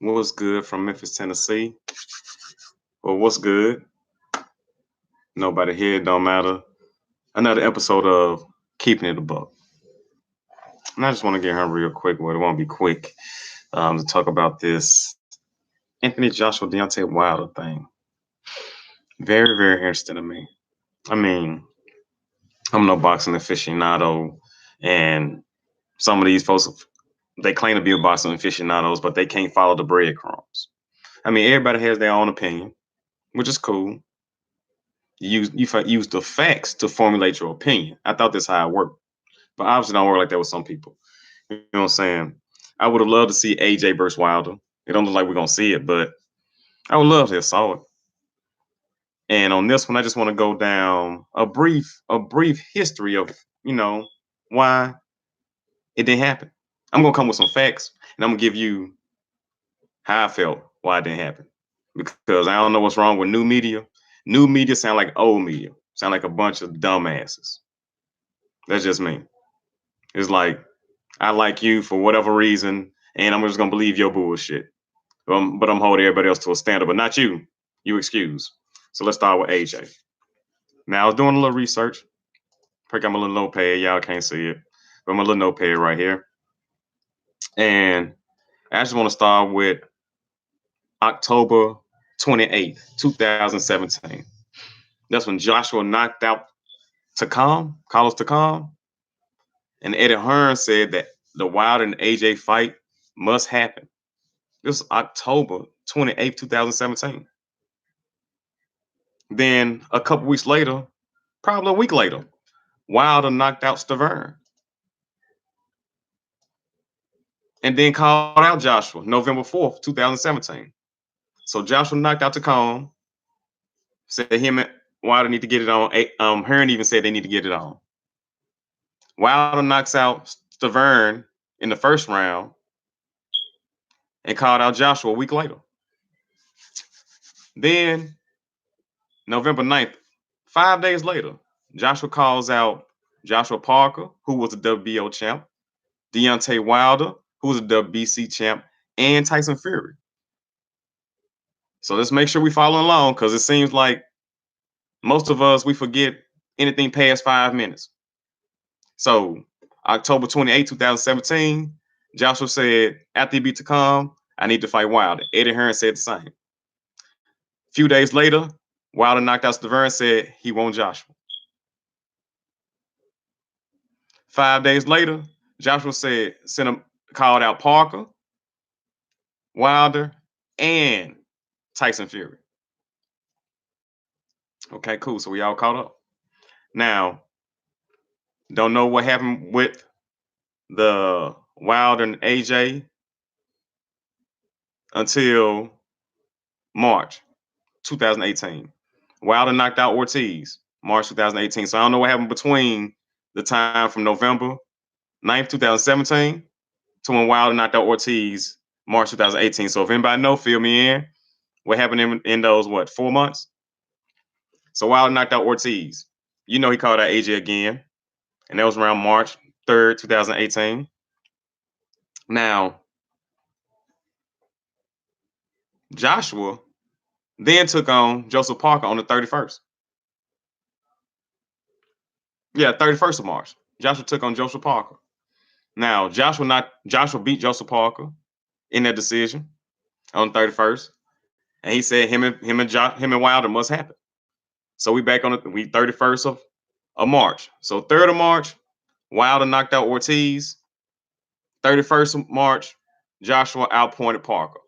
What's good from Memphis, Tennessee? Well, what's good? Nobody here, don't matter. Another episode of Keeping It a Buck. And I just want to get her real quick, but it won't be quick, to talk about this Anthony Joshua Deontay Wilder thing. Very, very interesting to me. I mean, I'm no boxing aficionado, and some of these folks, they claim to be a boxing aficionados, but they can't follow the breadcrumbs. I mean, everybody has their own opinion, which is cool. You use the facts to formulate your opinion. I thought that's how it worked, but obviously don't work like that with some people. You know what I'm saying? I would have loved to see AJ versus Wilder. It don't look like we're gonna see it, but I would love to have saw it. And on this one, I just want to go down a brief history of why it didn't happen. I'm gonna come with some facts, and I'm gonna give you how I felt why it didn't happen. Because I don't know what's wrong with new media. New media sound like old media. Sound like a bunch of dumbasses. That's just me. It's like I like you for whatever reason, and I'm just gonna believe your bullshit. But I'm holding everybody else to a standard, but not you. You excuse. So let's start with AJ. Now I was doing a little research. I got my little notepad. Y'all can't see it, but my little notepad right here. And I just want to start with October 28th, 2017. That's when Joshua knocked out Carlos Takam, and Eddie Hearn said that the Wilder and AJ fight must happen. This was October 28th, 2017. Then a couple weeks later, probably a week later, Wilder knocked out Stavern and then called out Joshua November 4th, 2017. So Joshua knocked out Takam, said him and Wilder need to get it on. Hearn even said they need to get it on. Wilder knocks out Stavern in the first round and called out Joshua a week later. Then November 9th, 5 days later, Joshua calls out Joshua Parker, who was the WBO champ, Deontay Wilder, who was a WBC champ, and Tyson Fury. So let's make sure we follow along because it seems like most of us, we forget anything past 5 minutes. So October 2017, Joshua said, after he beat Takam, I need to fight Wilder. Eddie Hearn said the same. A few days later, Wilder knocked out Stavern and said he won Joshua. 5 days later, Joshua called out Parker, Wilder, and Tyson Fury. Okay, cool. So we all caught up. Now, don't know what happened with the Wilder and AJ until March 2018. Wilder knocked out Ortiz March 2018. So I don't know what happened between the time from November 9th, 2017 to when Wilder knocked out Ortiz March 2018. So if anybody know, fill me in. What happened in those, 4 months? So Wilder knocked out Ortiz. You know he called out AJ again. And that was around March 3rd, 2018. Now, Joshua then took on Joseph Parker on the 31st. Yeah, 31st of March. Joshua took on Joseph Parker. Now, Joshua beat Joseph Parker in that decision on the 31st. And he said him and Wilder must happen. So we back on it. We 31st of March. So 3rd of March, Wilder knocked out Ortiz. 31st of March, Joshua outpointed Parker.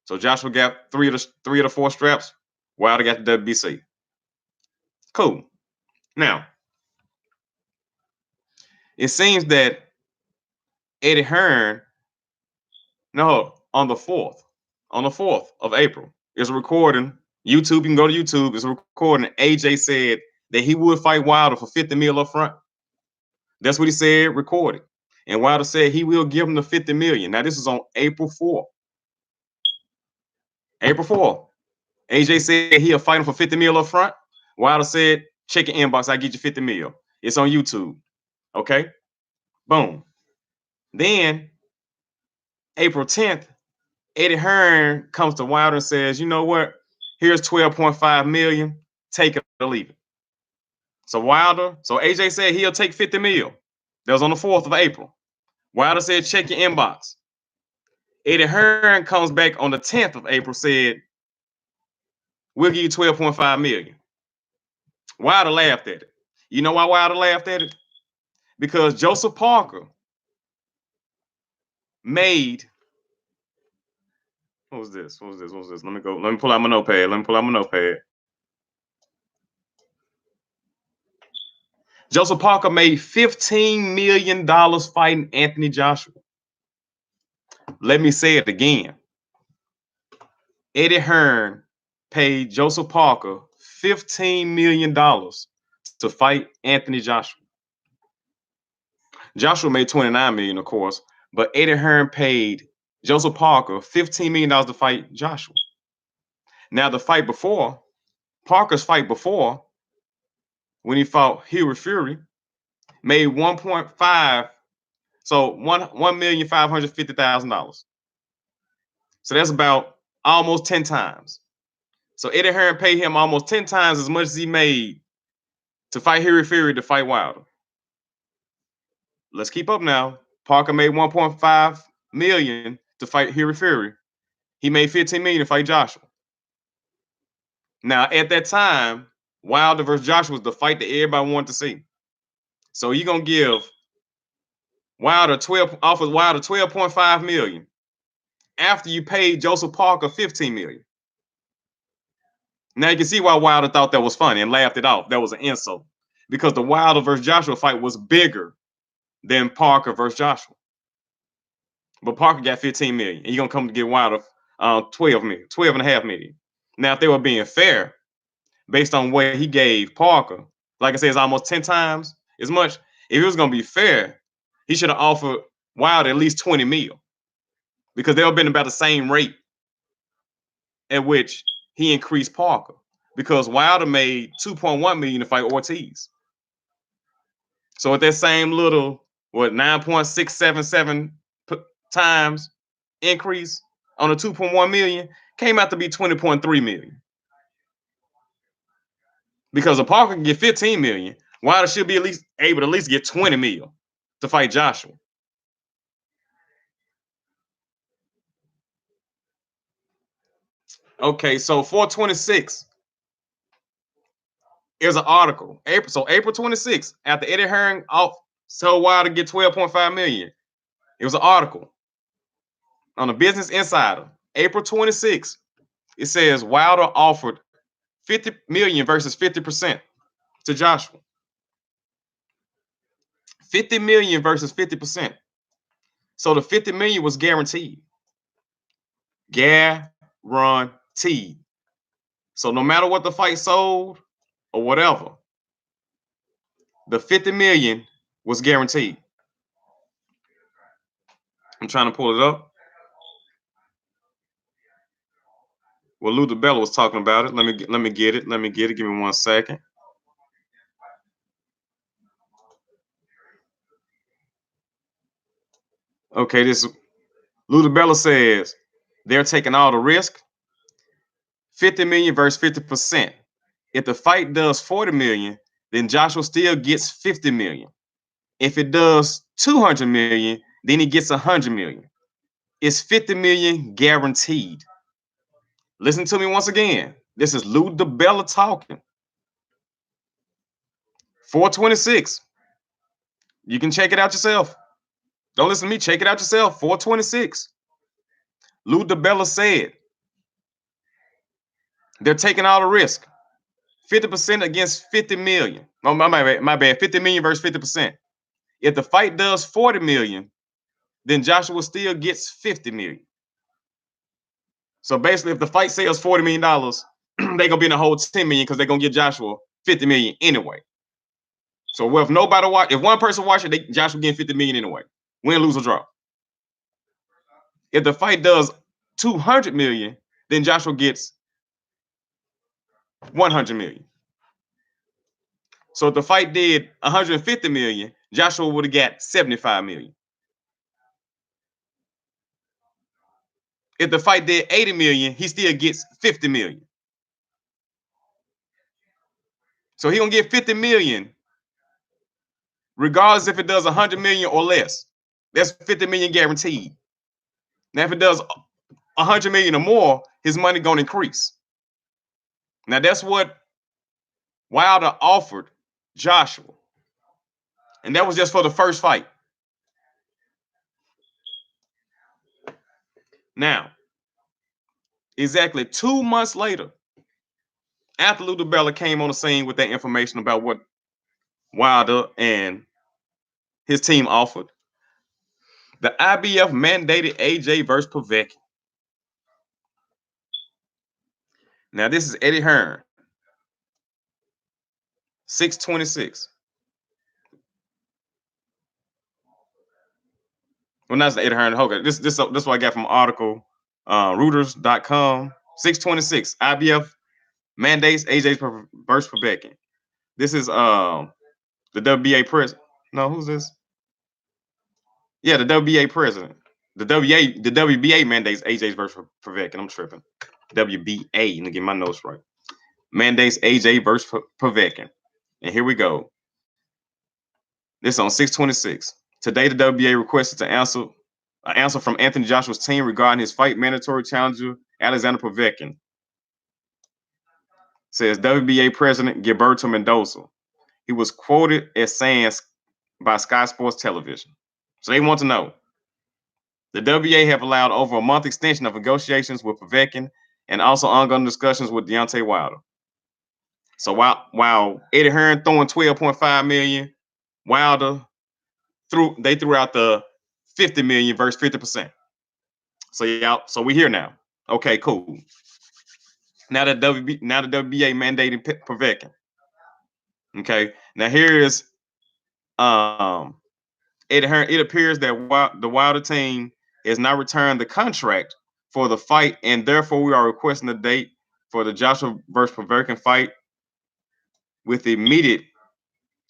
So Joshua got three of the four straps. Wilder got the WBC. Cool. Now, it seems that Eddie Hearn, no, on the 4th of April, is a recording. YouTube, you can go to YouTube. It's a recording. AJ said that he would fight Wilder for 50 mil up front. That's what he said, recorded. And Wilder said he will give him the 50 million. Now, this is on April 4th. April 4th. AJ said he'll fight him for 50 mil up front. Wilder said, check your inbox, I get you 50 mil. It's on YouTube. Okay? Boom. Then, April 10th, Eddie Hearn comes to Wilder and says, you know what? Here's 12.5 million. Take it or leave it. So AJ said he'll take 50 mil. That was on the 4th of April. Wilder said, check your inbox. Eddie Hearn comes back on the 10th of April, said, we'll give you 12.5 million. Wilder laughed at it. You know why Wilder laughed at it? Because Joseph Parker made, what was this? Let me pull out my notepad. Joseph Parker made $15 million fighting Anthony Joshua. Let me say it again. Eddie Hearn paid Joseph Parker $15 million to fight Anthony Joshua. Joshua made $29 million, of course, but Eddie Hearn paid Joseph Parker $15 million to fight Joshua. Now, Parker's fight before, when he fought Hughie Fury, made 1.5, so $1,550,000. So that's about almost 10 times. So Eddie Hearn paid him almost 10 times as much as he made to fight Hughie Fury to fight Wilder. Let's keep up now. Parker made 1.5 million to fight Hughie Fury. He made 15 million to fight Joshua. Now, at that time, Wilder versus Joshua was the fight that everybody wanted to see. So you're gonna give Wilder 12.5 million after you paid Joseph Parker 15 million. Now you can see why Wilder thought that was funny and laughed it off. That was an insult because the Wilder versus Joshua fight was bigger than Parker versus Joshua. But Parker got 15 million, and you're gonna come to get Wilder 12.5 million. Now, if they were being fair, based on what he gave Parker, like I said, it's almost 10 times as much. If it was gonna be fair, he should have offered Wilder at least 20 mil because they would have been about the same rate at which he increased Parker. Because Wilder made 2.1 million to fight Ortiz. So at that same little 9.677 times increase on the 2.1 million came out to be 20.3 million. Because if Parker can get 15 million, Wilder should be able to at least get 20 mil to fight Joshua. Okay, so 426 is an article. April 26th, after Eddie Hearn told Wilder to get 12.5 million, it was an article on the Business Insider. April 26th, it says Wilder offered 50 million versus 50% to Joshua. 50 million versus 50%. So the 50 million was guaranteed. Guaranteed. So no matter what the fight sold or whatever, the 50 million was guaranteed. I'm trying to pull it up. Well, Lou DiBella was talking about it. Let me get it. Give me 1 second. Okay, this Lou DiBella says they're taking all the risk. 50 million versus 50%. If the fight does 40 million, then Joshua still gets 50 million. If it does 200 million, then he gets 100 million. It's 50 million guaranteed. Listen to me once again. This is Lou DiBella talking. 426. You can check it out yourself. Don't listen to me. Check it out yourself. 426. Lou DiBella said they're taking all the risk. 50% against 50 million. Oh, my bad. 50 million versus 50%. If the fight does 40 million, then Joshua still gets 50 million. So basically, if the fight sells $40 million, they're gonna be in a whole 10 million because they're gonna give Joshua 50 million anyway. So if nobody watch, if one person watch it, Joshua getting 50 million anyway. Win, lose, or draw. If the fight does 200 million, then Joshua gets 100 million. So if the fight did 150 million, Joshua would have got 75 million. If the fight did 80 million, he still gets 50 million. So he gonna get 50 million, regardless if it does 100 million or less. That's 50 million guaranteed. Now, if it does 100 million or more, his money gonna increase. Now, that's what Wilder offered Joshua, and that was just for the first fight. Now, exactly 2 months later, after Lou DiBella came on the scene with that information about what Wilder and his team offered, the IBF mandated AJ versus Povetkin. Now, this is Eddie Hearn, 626. Well, not Eddie Hearn. Okay, this what I got from article, Reuters.com. 626. IBF mandates AJ versus Povetkin. This is the WBA president. No, who's this? Yeah, the WBA president. The WBA mandates AJ versus Povetkin. I'm tripping. WBA. Let me get my notes right. Mandates AJ versus Povetkin. And here we go. This on 626. Today, the WBA requested an answer from Anthony Joshua's team regarding his fight mandatory challenger, Alexander Povetkin. Says WBA President Gilberto Mendoza. He was quoted as saying by Sky Sports Television. So they want to know. The WBA have allowed over a month extension of negotiations with Povetkin and also ongoing discussions with Deontay Wilder. So while Eddie Hearn throwing 12.5 million, Wilder threw out the 50 million versus 50%. So we here now. Okay, cool. Now the WBA mandating Povetkin. Okay, now here is Eddie Hearn. It appears that the Wilder team has not returned the contract for the fight, and therefore we are requesting a date for the Joshua versus Povetkin fight with immediate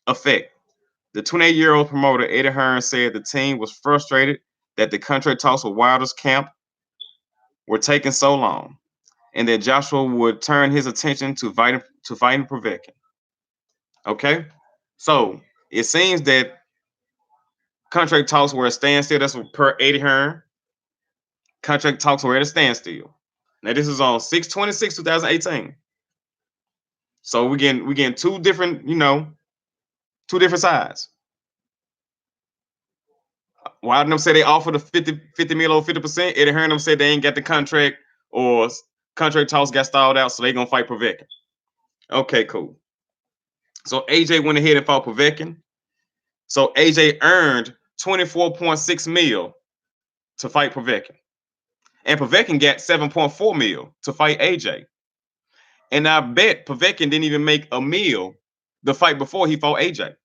effect. The 28-year-old promoter Eddie Hearn said the team was frustrated that the contract talks with Wilder's camp were taking so long, and that Joshua would turn his attention to fighting Povetkin. Okay, so it seems that contract talks were at a standstill. That's per Eddie Hearn. Contract talks were at a standstill. Now this is on 6/26/2018. So we getting two different sides. Wilder them said they offered a 50 mil or 50%. Eddie Hearn them said they ain't got the contract, or contract talks got stalled out, so they gonna fight Povetkin. Okay, cool. So AJ went ahead and fought Povetkin. So AJ earned 24.6 mil to fight Povetkin. And Povetkin got 7.4 mil to fight AJ. And I bet Povetkin didn't even make a meal the fight before he fought AJ.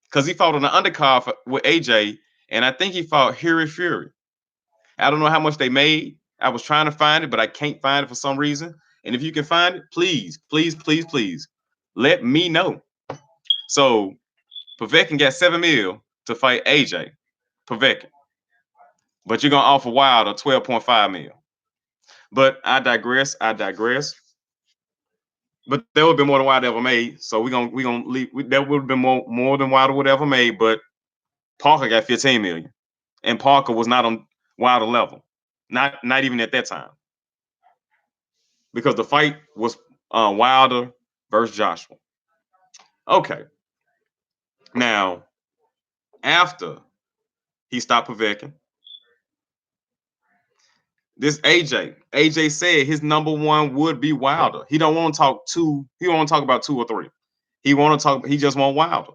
Because he fought on the undercard with AJ, and I think he fought Harry Fury. I don't know how much they made. I was trying to find it, but I can't find it for some reason. And if you can find it, please, please, please, please, let me know. So Povetkin got 7 mil to fight AJ Povetkin. But you're gonna offer Wilder 12.5 mil. But I digress. But that would have been more than Wilder ever made. So we're gonna leave. That would have been more than Wilder would ever made. But Parker got 15 million, and Parker was not on Wilder level, not even at that time, because the fight was Wilder versus Joshua. Okay. Now, after he stopped Povetkin, this AJ said his number one would be Wilder. He don't want to talk two. He don't want to talk about 2 or 3. He just want Wilder.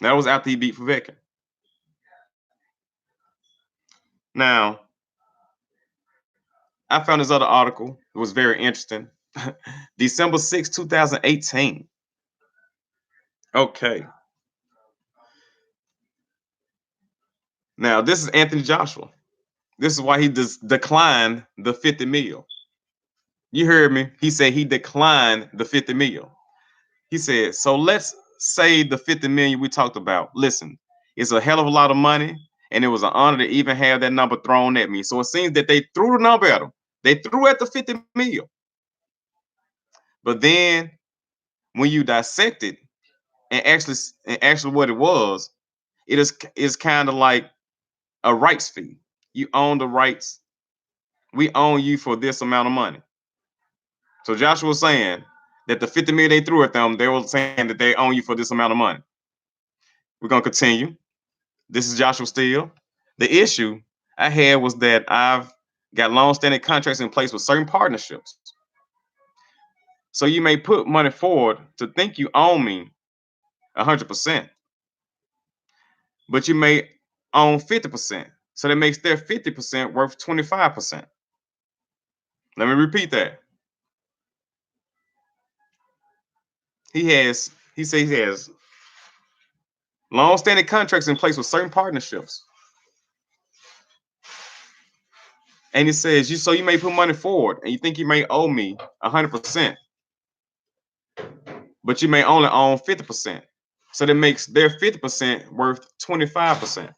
That was after he beat Povetkin. Now, I found this other article. It was very interesting. December 6, 2018. Okay. Now, this is Anthony Joshua. This is why he declined the 50 mil. You heard me. He said he declined the 50 mil. He said, so let's say the 50 million we talked about. Listen, it's a hell of a lot of money, and it was an honor to even have that number thrown at me. So it seems that they threw the number at him. They threw at the 50 mil. But then when you dissect it and actually what it was, it is kind of like a rights fee. You own the rights. We own you for this amount of money. So Joshua was saying that the 50 million they threw at them, they were saying that they own you for this amount of money. We're gonna continue. This is Joshua Steele. The issue I had was that I've got long-standing contracts in place with certain partnerships. So you may put money forward to think you own me 100%, but you may own 50%. So that makes their 50% worth 25%. Let me repeat that. He says he has long-standing contracts in place with certain partnerships. And it says you may put money forward and you think you may owe me 100%, but you may only own 50%. So that makes their 50% worth 25%.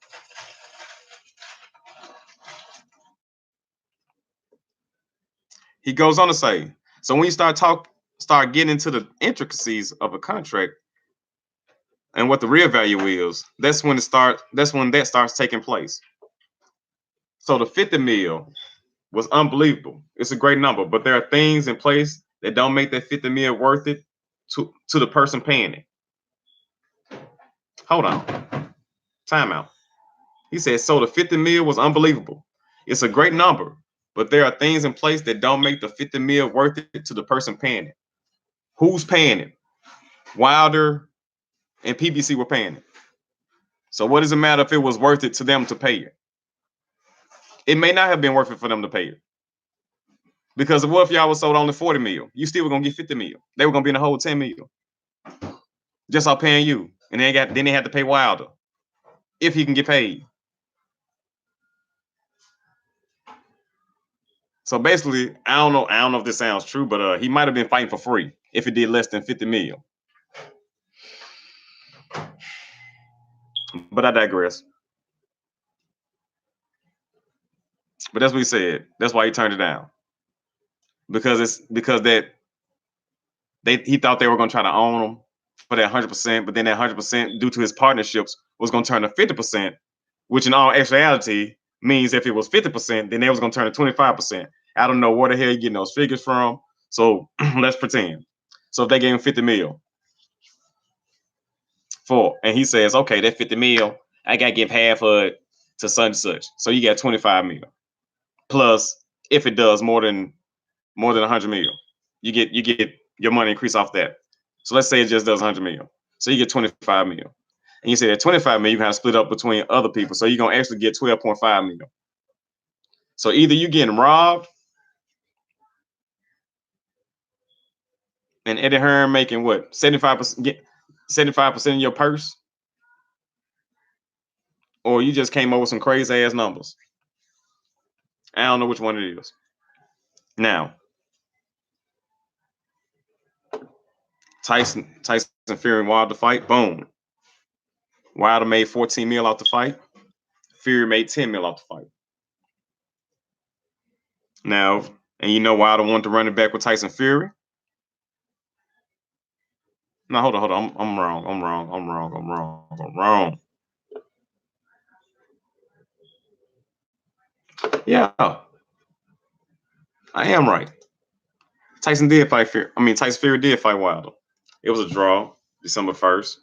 He goes on to say, so when you start getting into the intricacies of a contract and what the real value is, that's when that starts taking place. So the 50 mil was unbelievable. It's a great number, but there are things in place that don't make that 50 mil worth it to the person paying it. Hold on. Time out. He said, so the 50 mil was unbelievable. It's a great number, but there are things in place that don't make the 50 mil worth it to the person paying it. Who's paying it? Wilder and PBC were paying it. So what does it matter if it was worth it to them to pay it? It may not have been worth it for them to pay it. Because what if y'all was sold only 40 mil? You still were gonna get 50 mil. They were gonna be in the whole 10 mil. Just off paying you. And then they had to pay Wilder if he can get paid. So basically, I don't know if this sounds true, but he might have been fighting for free if it did less than 50 mil. But I digress. But that's what he said. That's why he turned it down. Because he thought they were gonna try to own him for that 100%, but then that 100% due to his partnerships was gonna turn to 50%, which in all actuality means if it was 50%, then they was gonna turn to 25%. I don't know where the hell you getting those figures from. So let's pretend. So if they gave him 50 mil and he says, okay, that 50 mil, I gotta give half of it to such and such. So you got 25 mil. Plus, if it does more than 100 mil, you get your money increase off that. So let's say it just does 100 mil. So you get 25 mil. And you say that 25 mil, you kind of split up between other people. So you're going to actually get 12.5 mil. So either you're getting robbed and Eddie Hearn making what, 75% in your purse? Or you just came up with some crazy ass numbers. I don't know which one it is. Now, Tyson Fury and Wilder fight, boom. Wilder made 14 mil off the fight. Fury made 10 mil off the fight. Now, and you know Wilder wanted to run it back with Tyson Fury. No, hold on. I'm wrong. Yeah, I am right. Tyson Fury did fight Wilder. It was a draw, December 1st.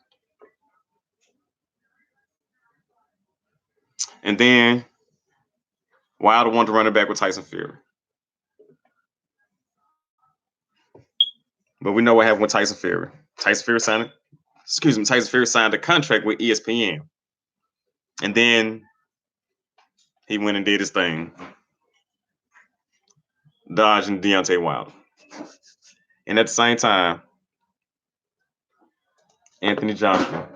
And then Wilder wanted to run it back with Tyson Fury. But we know what happened with Tyson Fury. Tyson Fury signed a contract with ESPN. And then he went and did his thing, dodging Deontay Wilder. And at the same time, Anthony Joshua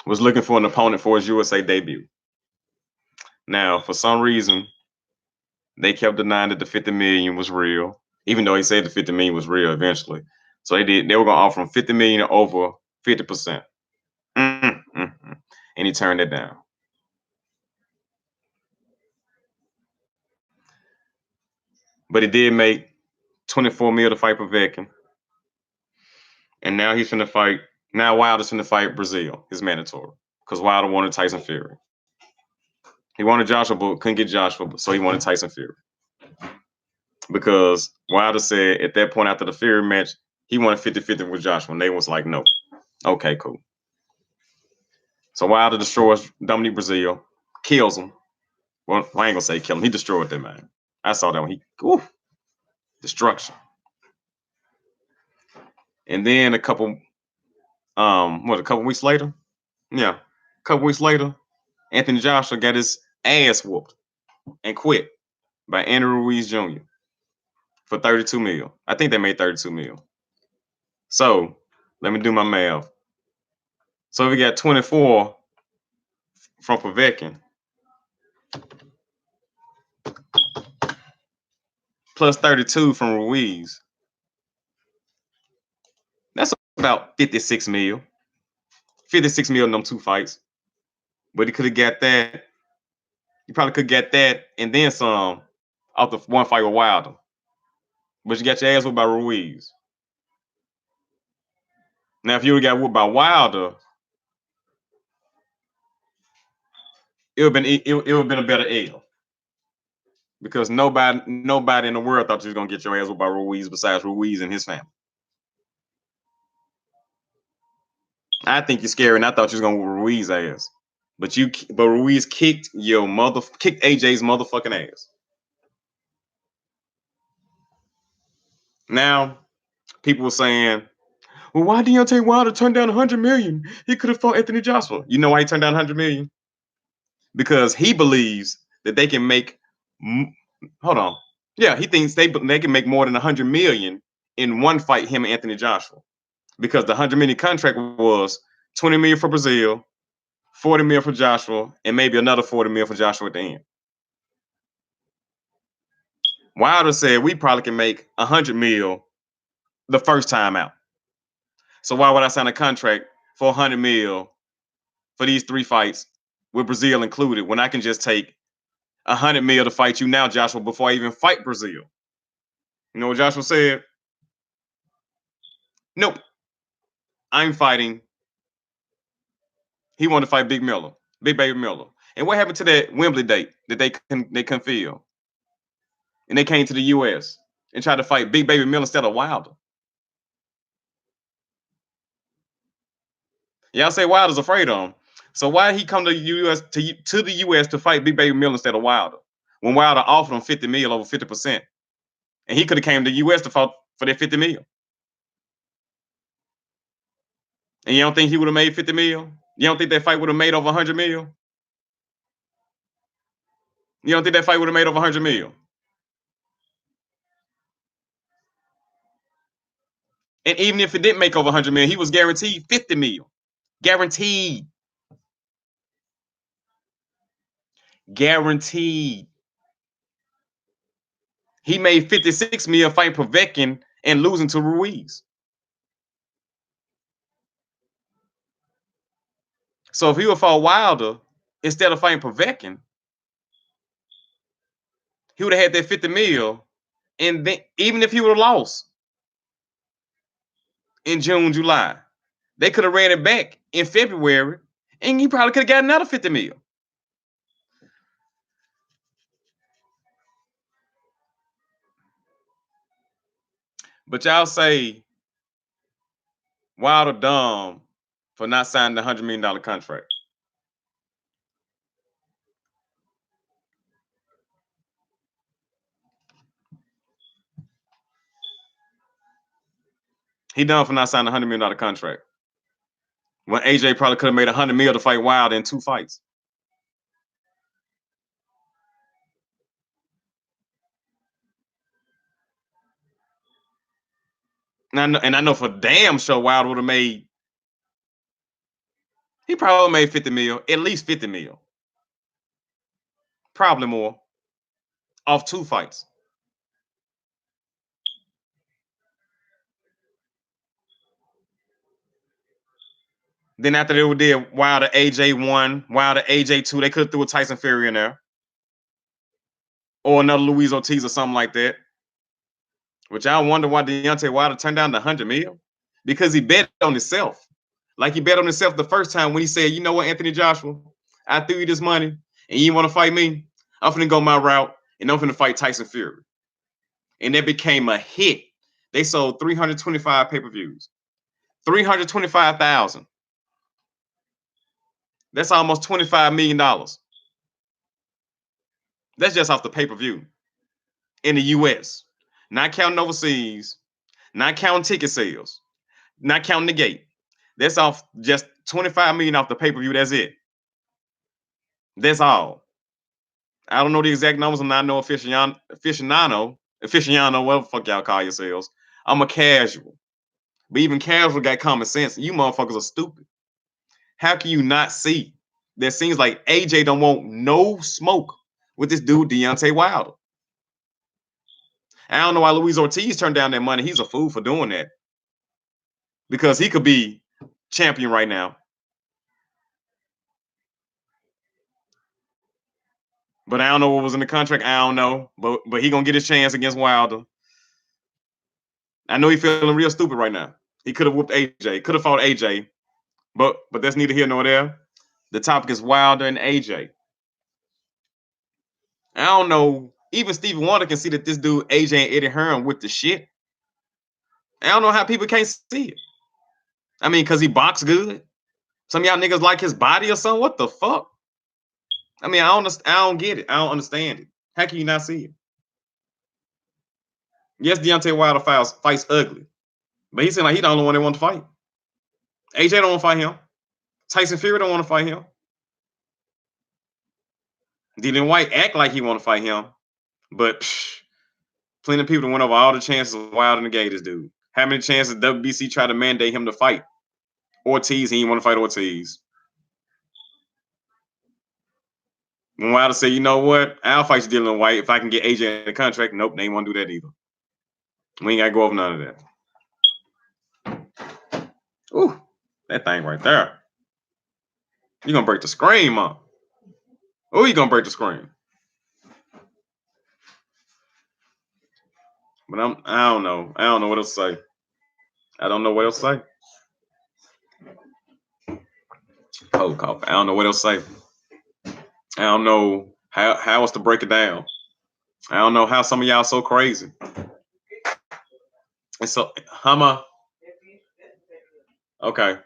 was looking for an opponent for his USA debut. Now, for some reason, They kept denying that the 50 million was real, even though he said the 50 million was real eventually. So they were gonna offer him 50 million over 50%. And he turned it down. But he did make 24 mil to fight Povetkin. And now he's finna fight. Now Wilder's finna fight Brazil. It's mandatory. Because Wilder wanted Tyson Fury. He wanted Joshua, but couldn't get Joshua, so he wanted Tyson Fury. Because Wilder said at that point after the Fury match, he wanted 50-50 with Joshua. And they was like, no. Okay, cool. So Wilder destroys Dominic Brazil, kills him. Well, I ain't gonna say kill him. He destroyed that man. I saw that one. Destruction. And then a couple weeks later? Yeah. A couple weeks later, Anthony Joshua got his ass whooped and quit by Andrew Ruiz Jr. for 32 mil. I think they made 32 mil. So let me do my math. So we got 24 from Povetkin plus 32 from Ruiz. That's about 56 mil. 56 mil in them two fights. But he could have got that. You probably could get that and then some out the one fight with Wilder. But you got your ass whooped by Ruiz. Now, if you would have got whooped by Wilder, it would have been a better L. Because nobody in the world thought you was gonna get your ass whooped by Ruiz besides Ruiz and his family. I think you're scary, and I thought you was gonna whoop Ruiz ass. But Ruiz kicked AJ's motherfucking ass. Now, people were saying, well, why Deontay Wilder turn down 100 million? He could have fought Anthony Joshua. You know why he turned down 100 million? Because he believes that they can make. Hold on. Yeah, he thinks they can make more than 100 million in one fight, him and Anthony Joshua. Because the 100 million contract was 20 million for Brazil, 40 million for Joshua, and maybe another 40 million for Joshua at the end. Wilder said we probably can make 100 mil the first time out. So why would I sign a contract for 100 mil for these 3 fights with Brazil included when I can just take 100 mil to fight you now, Joshua, before I even fight Brazil? You know what Joshua said? Nope. I'm fighting. He wanted to fight Big Baby Miller. And what happened to that Wembley date that they couldn't fill? And they came to the U.S. and tried to fight Big Baby Miller instead of Wilder. Y'all say Wilder's afraid of him. So why did he come to the U.S. to the U.S. to fight Big Baby Miller instead of Wilder? When Wilder offered him 50 mil over 50%. And he could have came to the U.S. to fight for that 50 mil. And you don't think he would have made 50 mil? You don't think that fight would have made over 100 mil? You don't think that fight would have made over 100 mil? And even if it didn't make over 100 mil, he was guaranteed 50 mil. Guaranteed. Guaranteed. He made 56 mil fighting Povetkin and losing to Ruiz. So if he would fought Wilder instead of fighting Povetkin, he would have had that 50 mil. And then even if he would have lost in June, July, they could have ran it back in February, and he probably could have got another 50 mil. But y'all say Wilder dumb for not signing the $100 million contract. He dumb for not signing a $100 million contract. When AJ probably could have made 100 mil to fight Wilder in 2 fights. And I know for damn sure Wilder would have made. He probably made 50 mil, at least 50 mil. Probably more. off 2 fights. Then after they did Wilder AJ1, Wilder AJ2, they could have threw a Tyson Fury in there. Or another Luis Ortiz or something like that. Which I wonder why Deontay Wilder turned down the 100 mil. Because he bet on himself. Like he bet on himself the first time when he said, you know what, Anthony Joshua, I threw you this money and you want to fight me? I'm finna go my route and I'm finna fight Tyson Fury. And that became a hit. They sold 325 pay-per-views. 325,000. That's almost $25 million. That's just off the pay-per-view in the US. Not counting overseas, not counting ticket sales, not counting the gate. That's off just 25 million off the pay-per-view. That's it. That's all. I don't know the exact numbers. I'm not no aficionado, whatever the fuck y'all call yourselves. I'm a casual. But even casual got common sense. You motherfuckers are stupid. How can you not see that seems like AJ don't want no smoke with this dude Deontay Wilder? I don't know why Luis Ortiz turned down that money. He's a fool for doing that. Because he could be champion right now. But I don't know what was in the contract. I don't know. But he gonna get his chance against Wilder. I know he's feeling real stupid right now. He could have whooped AJ. Could have fought AJ. But that's neither here nor there. The topic is Wilder and AJ. I don't know. Even Stevie Wonder can see that this dude AJ and Eddie Hearn with the shit. I don't know how people can't see it. I mean, because he boxed good. Some of y'all niggas like his body or something. What the fuck? I mean, I don't get it. I don't understand it. How can you not see it? Yes, Deontay Wilder fights ugly. But he seemed like he the only one that want to fight. AJ don't want to fight him. Tyson Fury don't want to fight him. Dillian White act like he want to fight him. But plenty of people went over all the chances of Wilder negate this dude. How many chances WBC tried to mandate him to fight Ortiz? He didn't want to fight Ortiz. When Wilder said, you know what? I'll fight you, Dillian White, if I can get AJ in the contract. Nope, they ain't want to do that either. We ain't got to go over none of that. Ooh, that thing right there. You're going to break the screen, Mom. Oh, you're going to break the screen. But I don't know. I don't know what else to say. I don't know what else to say. Cold cough. I don't know what else to say. I don't know how else to break it down. I don't know how some of y'all so crazy. And so, Hummer. Okay.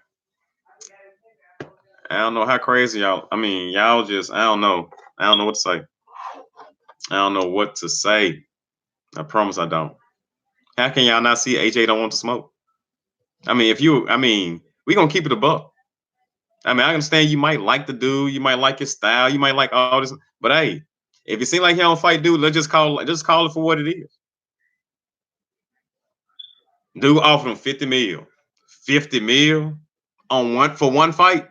I don't know how crazy y'all. I mean, y'all just. I don't know. I don't know what to say. I don't know what to say. I promise I don't. How can y'all not see AJ don't want to smoke? I mean, we gonna keep it a buck. I mean, I understand you might like the dude, you might like his style, you might like all this, but hey, if it seems like he don't fight dude, let's just call it for what it is. Dude offered him 50 mil. 50 mil for one fight.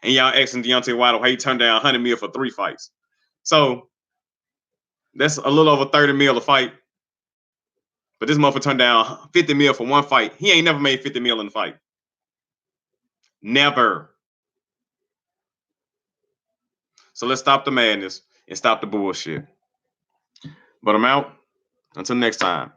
And y'all asking Deontay Wilder why he turned down 100 mil for 3 fights. So that's a little over 30 mil a fight. But this motherfucker turned down 50 mil for one fight. He ain't never made 50 mil in a fight. Never. So let's stop the madness and stop the bullshit. But I'm out. Until next time.